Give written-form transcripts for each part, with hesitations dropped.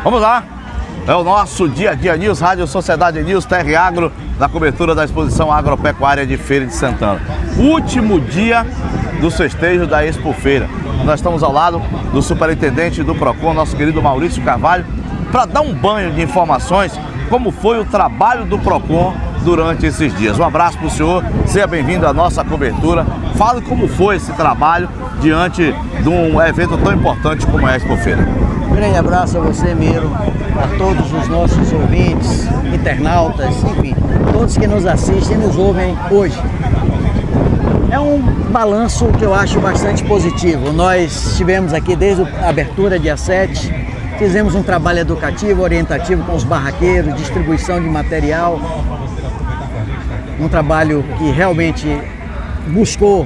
Vamos lá, é o nosso Dia a Dia News, Rádio Sociedade News, TR Agro, na cobertura da exposição agropecuária de Feira de Santana. Último dia do festejo da Expo Feira. Nós estamos ao lado do superintendente do PROCON, nosso querido Maurício Carvalho, para dar um banho de informações como foi o trabalho do PROCON durante esses dias. Um abraço para o senhor, seja bem-vindo à nossa cobertura. Fale como foi esse trabalho diante de um evento tão importante como a Expo Feira. Um grande abraço a você, Miro, a todos os nossos ouvintes, internautas, enfim, todos que nos assistem e nos ouvem hoje. É um balanço que eu acho bastante positivo. Nós estivemos aqui desde a abertura, dia 7, fizemos um trabalho educativo, orientativo com os barraqueiros, distribuição de material, um trabalho que realmente buscou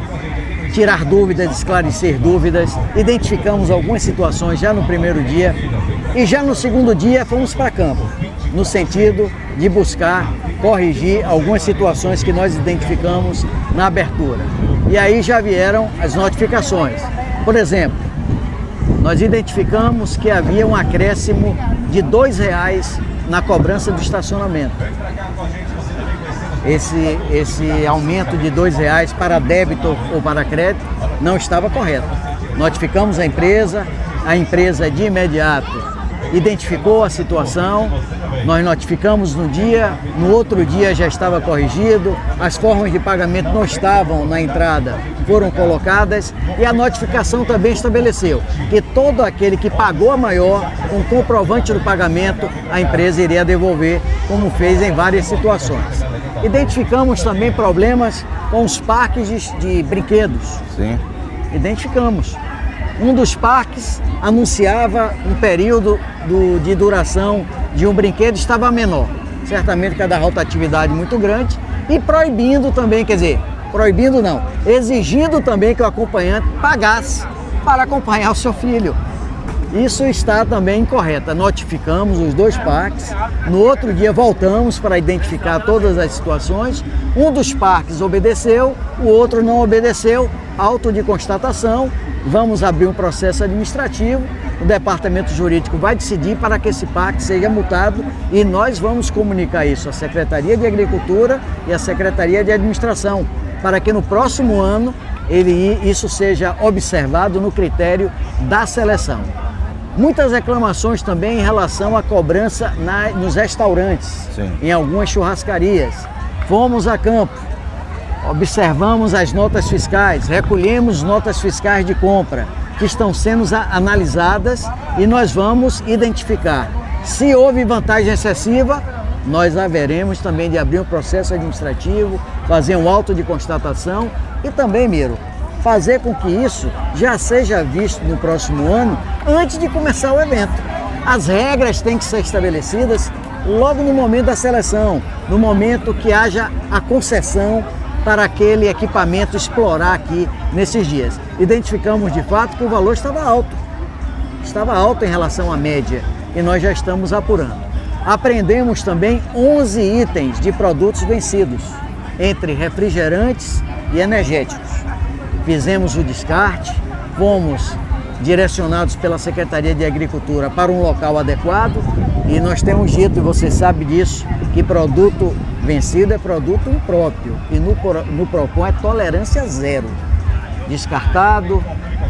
tirar dúvidas, esclarecer dúvidas, identificamos algumas situações já no primeiro dia e já no segundo dia fomos para campo, no sentido de buscar corrigir algumas situações que nós identificamos na abertura. E aí já vieram as notificações. Por exemplo, nós identificamos que havia um acréscimo de R$ 2 na cobrança do estacionamento. Esse aumento de R$ 2 para débito ou para crédito não estava correto. Notificamos a empresa de imediato identificou a situação, nós notificamos no dia, no outro dia já estava corrigido, as formas de pagamento não estavam na entrada, foram colocadas e a notificação também estabeleceu que todo aquele que pagou a maior, um comprovante do pagamento, a empresa iria devolver, como fez em várias situações. Identificamos também problemas com os parques de brinquedos. Sim. Identificamos. Um dos parques anunciava um período de duração de um brinquedo estava menor. Certamente que ia dar rotatividade muito grande e proibindo também, quer dizer, proibindo não, exigindo também que o acompanhante pagasse para acompanhar o seu filho. Isso está também incorreto. Notificamos os dois parques, no outro dia voltamos para identificar todas as situações. Um dos parques obedeceu, o outro não obedeceu, auto de constatação, vamos abrir um processo administrativo, o departamento jurídico vai decidir para que esse parque seja multado e nós vamos comunicar isso à Secretaria de Agricultura e à Secretaria de Administração, para que no próximo ano isso seja observado no critério da seleção. Muitas reclamações também em relação à cobrança nos restaurantes, sim, em algumas churrascarias. Fomos a campo, observamos as notas fiscais, recolhemos notas fiscais de compra que estão sendo analisadas e nós vamos identificar. Se houve vantagem excessiva, nós haveremos também de abrir um processo administrativo, fazer um auto de constatação e também, Miro, fazer com que isso já seja visto no próximo ano, antes de começar o evento. As regras têm que ser estabelecidas logo no momento da seleção, no momento que haja a concessão para aquele equipamento explorar aqui nesses dias. Identificamos de fato que o valor estava alto em relação à média e nós já estamos apurando. Apreendemos também 11 itens de produtos vencidos, entre refrigerantes e energéticos. Fizemos o descarte, fomos direcionados pela Secretaria de Agricultura para um local adequado e nós temos dito, e você sabe disso, que produto vencido é produto impróprio e no PROCON é tolerância zero. Descartado,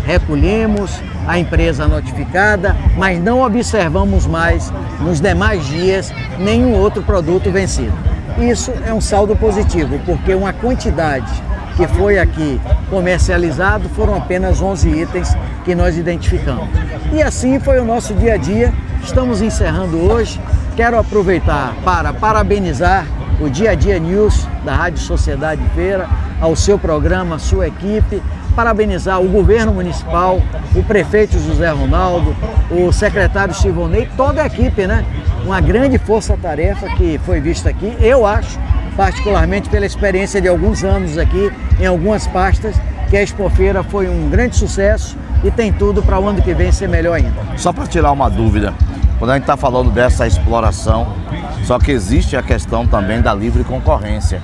recolhemos, a empresa notificada, mas não observamos mais nos demais dias nenhum outro produto vencido. Isso é um saldo positivo, porque uma quantidade que foi aqui comercializado foram apenas 11 itens que nós identificamos. E assim foi o nosso dia a dia. Estamos encerrando hoje. Quero aproveitar para parabenizar o Dia a Dia News da Rádio Sociedade Feira, ao seu programa, à sua equipe, parabenizar o governo municipal, o prefeito José Ronaldo, o secretário Sivonei, toda a equipe, né? Uma grande força-tarefa que foi vista aqui, eu acho, particularmente pela experiência de alguns anos aqui, em algumas pastas, que a Expo Feira foi um grande sucesso e tem tudo para o ano que vem ser melhor ainda. Só para tirar uma dúvida, quando a gente está falando dessa exploração, só que existe a questão também da livre concorrência,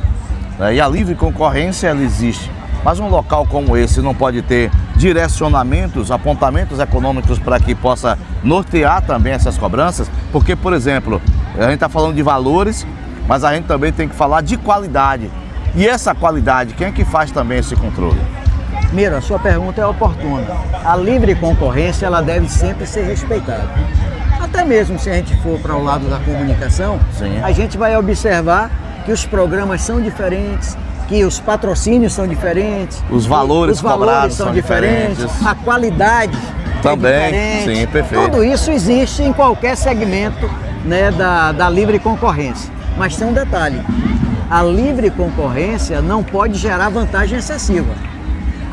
né? E a livre concorrência ela existe, mas um local como esse não pode ter direcionamentos, apontamentos econômicos para que possa nortear também essas cobranças? Porque, por exemplo, a gente está falando de valores, mas a gente também tem que falar de qualidade. E essa qualidade, quem é que faz também esse controle? Miro, a sua pergunta é oportuna. A livre concorrência, ela deve sempre ser respeitada. Até mesmo se a gente for para o lado da comunicação, Sim. a gente vai observar que os programas são diferentes, que os patrocínios são diferentes, Os valores cobrados são diferentes, a qualidade também, é diferente. sim, perfeito. Tudo isso existe em qualquer segmento, né, da livre concorrência. Mas tem um detalhe, a livre concorrência não pode gerar vantagem excessiva.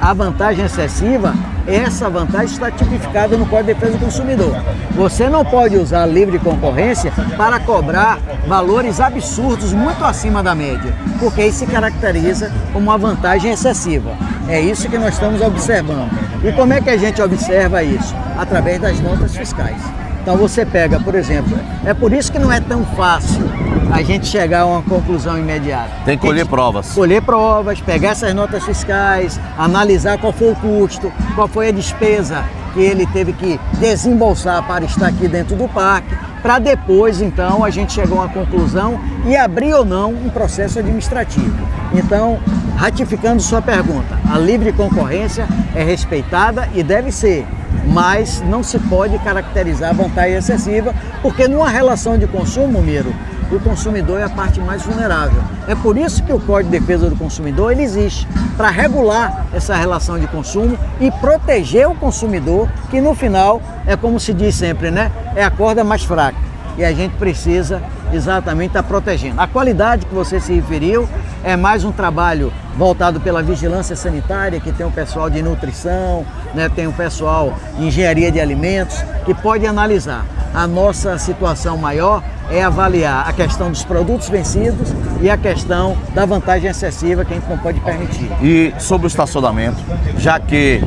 A vantagem excessiva, essa vantagem está tipificada no Código de Defesa do Consumidor. Você não pode usar a livre concorrência para cobrar valores absurdos muito acima da média, porque isso se caracteriza como uma vantagem excessiva. É isso que nós estamos observando. E como é que a gente observa isso? Através das notas fiscais. Então você pega, por exemplo, é por isso que não é tão fácil a gente chegar a uma conclusão imediata. Tem que colher provas. Colher provas, pegar essas notas fiscais, analisar qual foi o custo, qual foi a despesa que ele teve que desembolsar para estar aqui dentro do parque, para depois, então, a gente chegar a uma conclusão e abrir ou não um processo administrativo. Então, ratificando sua pergunta, a livre concorrência é respeitada e deve ser, mas não se pode caracterizar a vantagem excessiva, porque numa relação de consumo, Miro, o consumidor é a parte mais vulnerável. É por isso que o Código de Defesa do Consumidor ele existe, para regular essa relação de consumo e proteger o consumidor, que no final é como se diz sempre, né? É a corda mais fraca. E a gente precisa exatamente estar protegendo. A qualidade que você se referiu é mais um trabalho voltado pela vigilância sanitária, que tem o pessoal de nutrição, né, tem o pessoal de engenharia de alimentos, que pode analisar. A nossa situação maior é avaliar a questão dos produtos vencidos e a questão da vantagem excessiva que a gente não pode permitir. E sobre o estacionamento, já que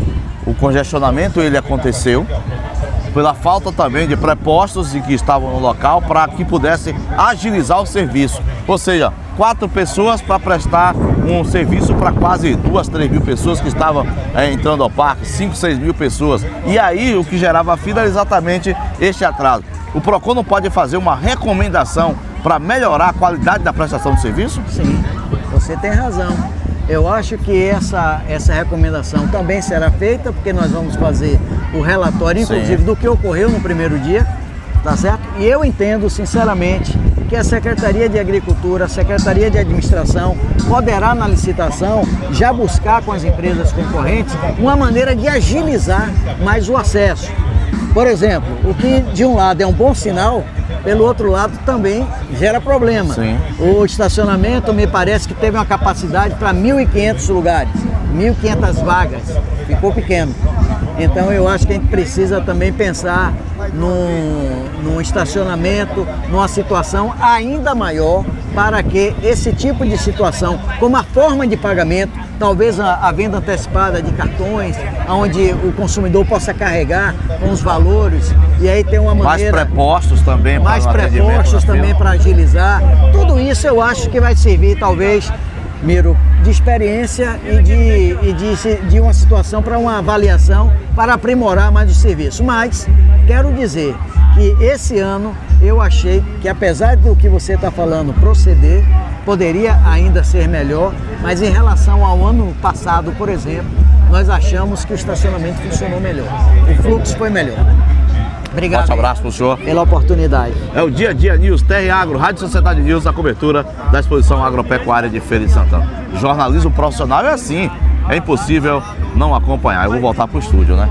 o congestionamento ele aconteceu, pela falta também de prepostos e que estavam no local para que pudesse agilizar o serviço. Ou seja, 4 pessoas para prestar um serviço para quase 2, 3 mil pessoas que estavam entrando ao parque, 5, 6 mil pessoas. E aí o que gerava fila era exatamente este atraso. O PROCON não pode fazer uma recomendação para melhorar a qualidade da prestação de serviço? Sim, você tem razão. Eu acho que essa recomendação também será feita, porque nós vamos fazer o relatório, inclusive, do que ocorreu no primeiro dia, tá certo? E eu entendo, sinceramente, que a Secretaria de Agricultura, a Secretaria de Administração poderá, na licitação, já buscar com as empresas concorrentes uma maneira de agilizar mais o acesso. Por exemplo, o que de um lado é um bom sinal, pelo outro lado também gera problema. Sim. O estacionamento me parece que teve uma capacidade para 1.500 lugares, 1.500 vagas, ficou pequeno. Então eu acho que a gente precisa também pensar num estacionamento, numa situação ainda maior, para que esse tipo de situação, como a forma de pagamento, talvez a venda antecipada de cartões, onde o consumidor possa carregar com os valores, e aí tem uma maneira... Mais prepostos também para mais prepostos também para agilizar. Tudo isso eu acho que vai servir, talvez, Miro, de experiência e de uma situação para uma avaliação, para aprimorar mais o serviço. Mas quero dizer que esse ano eu achei que, apesar do que você está falando proceder, poderia ainda ser melhor, mas em relação ao ano passado, por exemplo, nós achamos que o estacionamento funcionou melhor, o fluxo foi melhor. Obrigado. Forte abraço para o senhor. Pela oportunidade. É o Dia a Dia News, TR Agro, Rádio Sociedade News, a cobertura da exposição agropecuária de Feira de Santana. Jornalismo profissional é assim, é impossível não acompanhar. Eu vou voltar para o estúdio, né?